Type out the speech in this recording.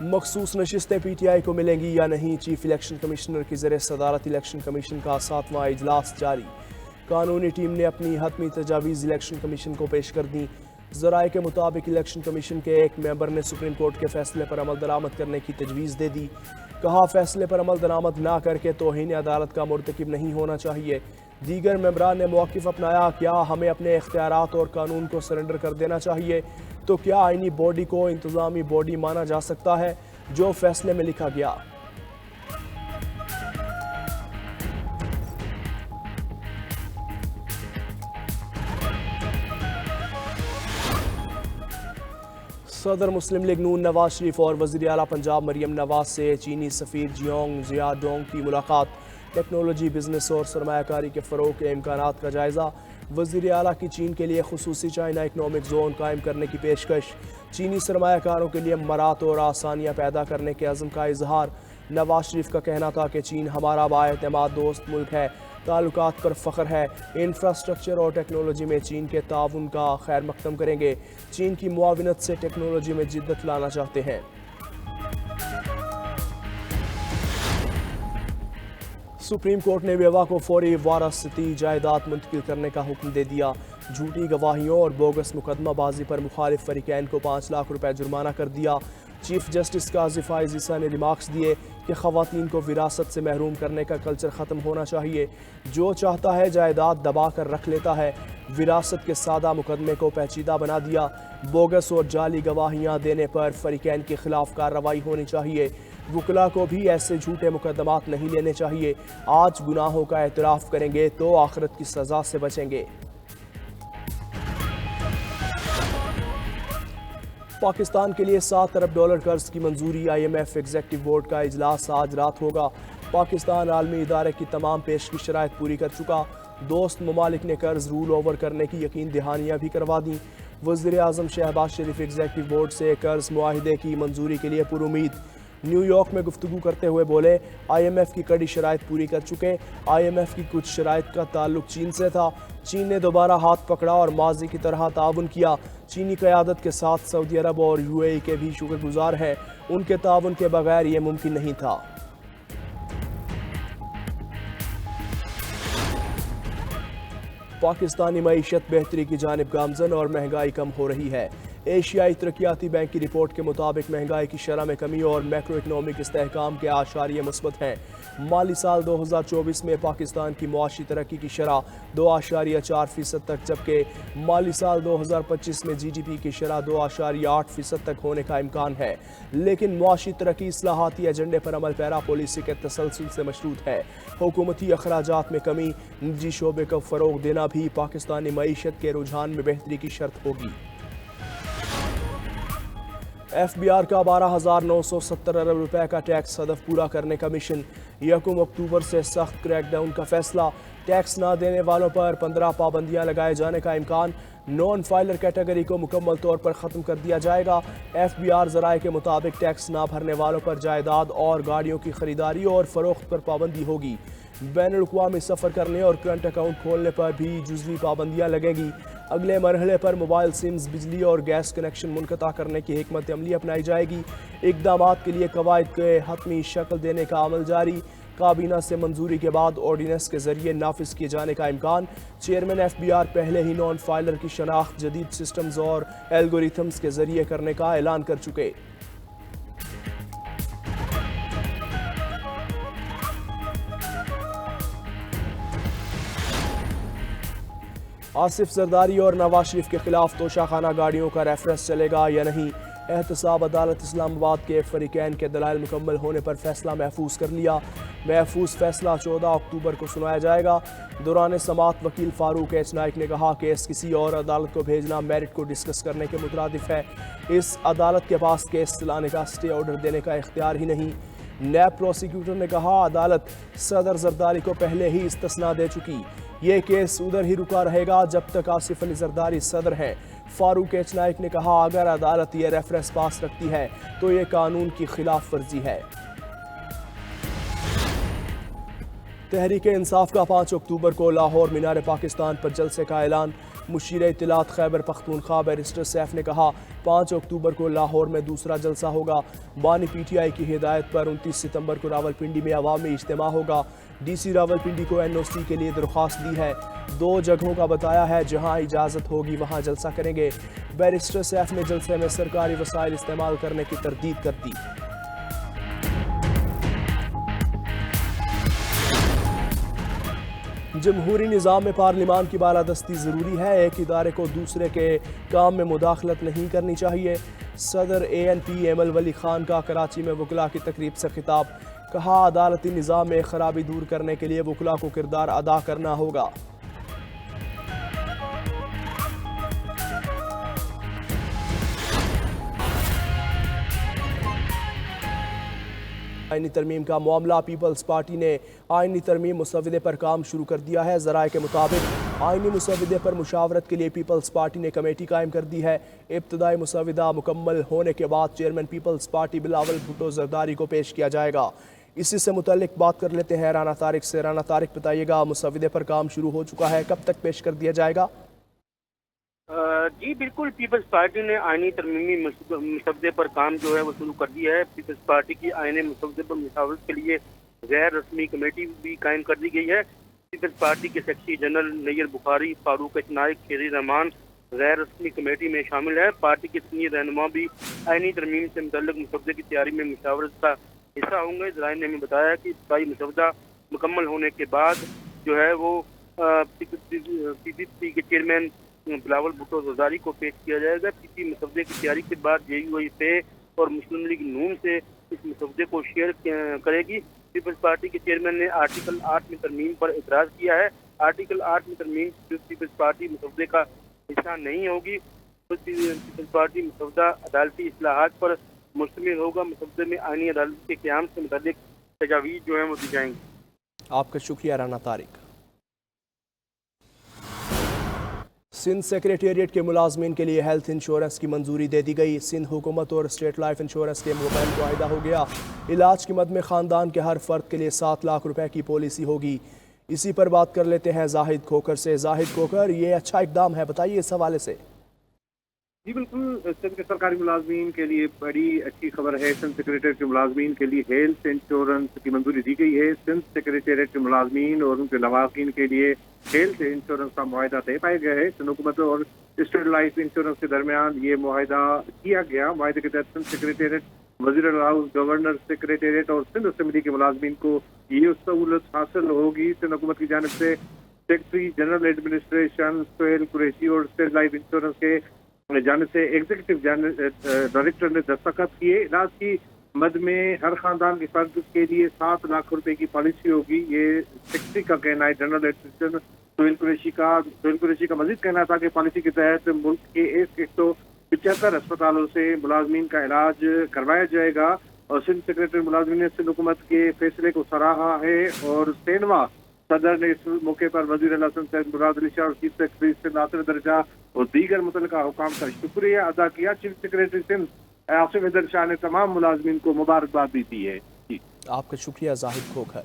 مخصوص نشستیں P T I کو ملیں گی یا نہیں، چیف الیکشن کمشنر کی زیر صدارت الیکشن کمیشن کا 7واں اجلاس جاری۔ قانونی ٹیم نے اپنی حتمی تجاویز الیکشن کمیشن کو پیش کر دیں۔ ذرائع کے مطابق الیکشن کمیشن کے ایک ممبر نے سپریم کورٹ کے فیصلے پر عمل درآمد کرنے کی تجویز دے دی۔ کہا فیصلے پر عمل درآمد نہ کر کے توہین عدالت کا مرتکب نہیں ہونا چاہیے۔ دیگر ممبران نے موقف اپنایا، کیا ہمیں اپنے اختیارات اور قانون کو سرنڈر کر دینا چاہیے؟ تو کیا آئینی باڈی کو انتظامی باڈی مانا جا سکتا ہے؟ جو فیصلے میں لکھا گیا۔ صدر مسلم لیگ نون نواز شریف اور وزیر اعلیٰ پنجاب مریم نواز سے چینی سفیر جیونگ زیا ڈونگ کی ملاقات۔ ٹیکنالوجی، بزنس اور سرمایہ کاری کے فروغ کے امکانات کا جائزہ۔ وزیر اعلیٰ کی چین کے لیے خصوصی چائنا اکنامک زون قائم کرنے کی پیشکش۔ چینی سرمایہ کاروں کے لیے مراعات اور آسانیاں پیدا کرنے کے عزم کا اظہار۔ نواز شریف کا کہنا تھا کہ چین ہمارا بااعتماد دوست ملک ہے، تعلقات پر فخر ہے، انفراسٹرکچر اور ٹیکنالوجی میں چین کے تعاون کا خیر مقدم کریں گے، چین کی معاونت سے ٹیکنالوجی میں جدت لانا چاہتے ہیں۔ سپریم کورٹ نے بیوہ کو فوری وارثتی جائیداد منتقل کرنے کا حکم دے دیا۔ جھوٹی گواہیوں اور بوگس مقدمہ بازی پر مخالف فریقین کو 5 لاکھ روپے جرمانہ کر دیا۔ چیف جسٹس قاضی فائز عیسیٰ نے ریمارکس دیے کہ خواتین کو وراثت سے محروم کرنے کا کلچر ختم ہونا چاہیے۔ جو چاہتا ہے جائیداد دبا کر رکھ لیتا ہے۔ وراثت کے سادہ مقدمے کو پیچیدہ بنا دیا۔ بوگس اور جعلی گواہیاں دینے پر فریقین کے خلاف کارروائی ہونی چاہیے۔ وکلاء کو بھی ایسے جھوٹے مقدمات نہیں لینے چاہیے۔ آج گناہوں کا اعتراف کریں گے تو آخرت کی سزا سے بچیں گے۔ پاکستان کے لیے $7 ارب قرض کی منظوری۔ IMF ایگزیکٹو بورڈ کا اجلاس آج رات ہوگا۔ پاکستان عالمی ادارے کی تمام پیشگی شرائط پوری کر چکا۔ دوست ممالک نے قرض رول اوور کرنے کی یقین دہانیاں بھی کروا دیں۔ وزیر اعظم شہباز شریف ایگزیکٹو بورڈ سے قرض معاہدے کی منظوری کے لیے پر امید۔ نیو یارک میں گفتگو کرتے ہوئے بولے، IMF کی کڑی شرائط پوری کر چکے۔ IMF کی کچھ شرائط کا تعلق چین سے تھا۔ چین نے دوبارہ ہاتھ پکڑا اور ماضی کی طرح تعاون کیا۔ چینی قیادت کے ساتھ سعودی عرب اور UAE کے بھی شکر گزار ہیں۔ ان کے تعاون کے بغیر یہ ممکن نہیں تھا۔ پاکستانی معیشت بہتری کی جانب گامزن اور مہنگائی کم ہو رہی ہے۔ ایشیائی ترقیاتی بینک کی رپورٹ کے مطابق مہنگائی کی شرح میں کمی اور میکرو اکنامک استحکام کے اعشاریہ مثبت ہیں۔ مالی سال 2024 میں پاکستان کی معاشی ترقی کی شرح 2.4% تک، جبکہ مالی سال 2025 میں GDP کی شرح 2.8% تک ہونے کا امکان ہے۔ لیکن معاشی ترقی اصلاحاتی ایجنڈے پر عمل پیرا پالیسی کے تسلسل سے مشروط ہے۔ حکومتی اخراجات میں کمی، نجی شعبے کو فروغ دینا بھی پاکستانی معیشت کے رجحان میں بہتری کی شرط ہوگی۔ FBR کا 12,970 ارب روپے کا ٹیکس ہدف پورا کرنے کا مشن۔ 1 اکتوبر سے سخت کریک ڈاؤن کا فیصلہ۔ ٹیکس نہ دینے والوں پر 15 پابندیاں لگائے جانے کا امکان۔ نان فائلر کیٹیگری کو مکمل طور پر ختم کر دیا جائے گا۔ FBR ذرائع کے مطابق ٹیکس نہ بھرنے والوں پر جائیداد اور گاڑیوں کی خریداری اور فروخت پر پابندی ہوگی۔ بین الاقوامی سفر کرنے اور کرنٹ اکاؤنٹ کھولنے پر بھی جزوی پابندیاں لگیں گی۔ اگلے مرحلے پر موبائل سمز، بجلی اور گیس کنیکشن منقطع کرنے کی حکمت عملی اپنائی جائے گی۔ اقدامات کے لیے قواعد کے حتمی شکل دینے کا عمل جاری۔ کابینہ سے منظوری کے بعد آرڈیننس کے ذریعے نافذ کیے جانے کا امکان۔ چیئرمین FBR پہلے ہی نان فائلر کی شناخت جدید سسٹمز اور الگوریتھمز کے ذریعے کرنے کا اعلان کر چکے۔ آصف زرداری اور نواز شریف کے خلاف توشہ خانہ گاڑیوں کا ریفرنس چلے گا یا نہیں؟ احتساب عدالت اسلام آباد کے فریقین کے دلائل مکمل ہونے پر فیصلہ محفوظ کر لیا۔ محفوظ فیصلہ 14 اکتوبر کو سنایا جائے گا۔ دوران سماعت وکیل فاروق ایچ نائک نے کہا کیس کسی اور عدالت کو بھیجنا میرٹ کو ڈسکس کرنے کے مترادف ہے۔ اس عدالت کے پاس کیس چلانے کا اسٹے آرڈر دینے کا اختیار ہی نہیں۔ نیب پروسیکیوٹر نے کہا عدالت صدر زرداری کو پہلے ہی استثناء دے چکی۔ یہ کیس ادھر ہی رکا رہے گا جب تک آصف علی زرداری صدر ہیں۔ فاروق ایچ نائک نے کہا اگر عدالت یہ ریفرنس پاس رکھتی ہے تو یہ قانون کی خلاف ورزی ہے۔ تحریک انصاف کا 5 اکتوبر کو لاہور مینار پاکستان پر جلسے کا اعلان۔ مشیر اطلاعات خیبر پختونخوا بیرسٹر سیف نے کہا 5 اکتوبر کو لاہور میں دوسرا جلسہ ہوگا۔ بانی پی ٹی آئی کی ہدایت پر 29 ستمبر کو راولپنڈی میں عوامی اجتماع ہوگا۔ ڈی سی راولپنڈی کو این او سی کے لیے درخواست دی ہے، 2 جگہوں کا بتایا ہے، جہاں اجازت ہوگی وہاں جلسہ کریں گے۔ بیرسٹر سیف نے جلسے میں سرکاری وسائل استعمال کرنے کی تردید کر دی۔ جمہوری نظام میں پارلیمان کی بالادستی ضروری ہے، ایک ادارے کو دوسرے کے کام میں مداخلت نہیں کرنی چاہیے۔ صدر اے این پی ایمل ولی خان کا کراچی میں وکلاء کی تقریب سے خطاب، کہا عدالتی نظام میں خرابی دور کرنے کے لیے وکلاء کو کردار ادا کرنا ہوگا۔ آئینی ترمیم کا معاملہ، پیپلز پارٹی نے آئینی ترمیم مسودے پر کام شروع کر دیا ہے۔ ذرائع کے مطابق آئینی مسودے پر مشاورت کے لیے پیپلز پارٹی نے کمیٹی قائم کر دی ہے۔ ابتدائی مسودہ مکمل ہونے کے بعد chairman Peoples Party Bilawal Bhutto Zardari کو پیش کیا جائے گا۔ اسی سے متعلق بات کر لیتے ہیں رانا طارق سے۔ رانا طارق، بتائیے گا مسودے پر کام شروع ہو چکا ہے، کب تک پیش کر دیا جائے گا؟ جی بالکل، پیپلز پارٹی نے آئینی ترمیمی مسودے پر کام جو ہے وہ شروع کر دیا ہے۔ پیپلز پارٹی کی آئینی مسودے پر مشاورت کے لیے غیر رسمی کمیٹی بھی قائم کر دی گئی ہے۔ پیپلز پارٹی کے سیکرٹری جنرل نیر بخاری، فاروق نائک، شیری رحمان غیر رسمی کمیٹی میں شامل ہے۔ پارٹی کے سینئر رہنما بھی آئینی ترمیم سے متعلق مسودے کی تیاری میں مشاورت کا حصہ ہوں گے۔ ذرائع نے ہمیں بتایا کہ ابتدائی مسودہ مکمل ہونے کے بعد جو ہے وہ پی پی پی کے چیئرمین بلاول بھٹو زرداری کو پیش کیا جائے گا۔ پی پی مسودے کی تیاری کے بعد جے یو آئی پے اور مسلم لیگ نون سے اس مسودے کو شیئر کرے گی۔ پیپلز پارٹی کے چیئرمین نے آرٹیکل 8 میں ترمیم پر اعتراض کیا ہے۔ آرٹیکل 8 میں ترمیم پیپلز پارٹی مسودے کا حصہ نہیں ہوگی۔ پیپلز پارٹی مسودہ عدالتی اصلاحات پر مشتمل ہوگا۔ مسودے میں آئینی عدالت کے قیام سے متعلق تجاویز جو ہیں وہ دی جائیں گی۔ آپ کا شکریہ رانا طارق۔ سندھ سیکریٹریٹ کے ملازمین کے لیے ہیلتھ انشورنس کی منظوری دے دی گئی۔ سندھ حکومت اور اسٹیٹ لائف انشورنس کے موبائل معاہدہ ہو گیا۔ علاج کی مد میں خاندان کے ہر فرد کے لیے 7 لاکھ روپے کی پالیسی ہوگی۔ اسی پر بات کر لیتے ہیں زاہد کھوکھر سے۔ زاہد کھوکھر، یہ اچھا اقدام ہے، بتائیے اس حوالے سے۔ جی بالکل، سندھ کے سرکاری ملازمین کے لیے بڑی اچھی خبر ہے۔ سندھ سیکریٹریٹ کے ملازمین کے لیے ہیلتھ انشورنس کی منظوری دی گئی ہے۔ سندھ سیکریٹریٹ کے ملازمین اور ان کے لواحقین کے لیے ہیلتھ انشورنس کا معاہدہ طے پایا گیا ہے۔ سندھ حکومت اور اسٹیٹ لائف انشورنس کے درمیان یہ معاہدہ کیا گیا۔ معاہدے کے تحت سندھ سیکریٹریٹ، وزیر اعلیٰ ہاؤس، گورنر سیکریٹریٹ اور سندھ اسمبلی کے ملازمین کو یہ سہولت حاصل ہوگی۔ سندھ حکومت کی جانب سے secretary general administration Sohail Qureshi اور اسٹیٹ لائف انشورنس کے جانب سے ایگزیکٹو ڈائریکٹر نے دستخط کیے۔ علاج کی مد میں ہر خاندان کے فرد کے لیے 7 لاکھ روپے کی پالیسی ہوگی، یہ سیکرٹری کا کہنا ہے، جنرل ایڈمنسٹریشن سہیل قریشی کا مزید کہنا تھا کہ پالیسی کے تحت ملک کے 175 اسپتالوں سے ملازمین کا علاج کروایا جائے گا۔ اور سندھ سیکریٹری ملازمین نے سندھ حکومت کے فیصلے کو سراہا ہے اور سینوا صدر نے اس موقع پر وزیر اعلیٰ سید مراد علی شاہ اور چیف سیکرٹری سندھ ناصر درجہ اور دیگر متعلقہ حکام کا شکریہ ادا کیا۔ چیف سیکرٹری سندھ آصف حیدر شاہ نے تمام ملازمین کو مبارکباد دی ہے۔ آپ کا شکریہ زاہد کھوکھر۔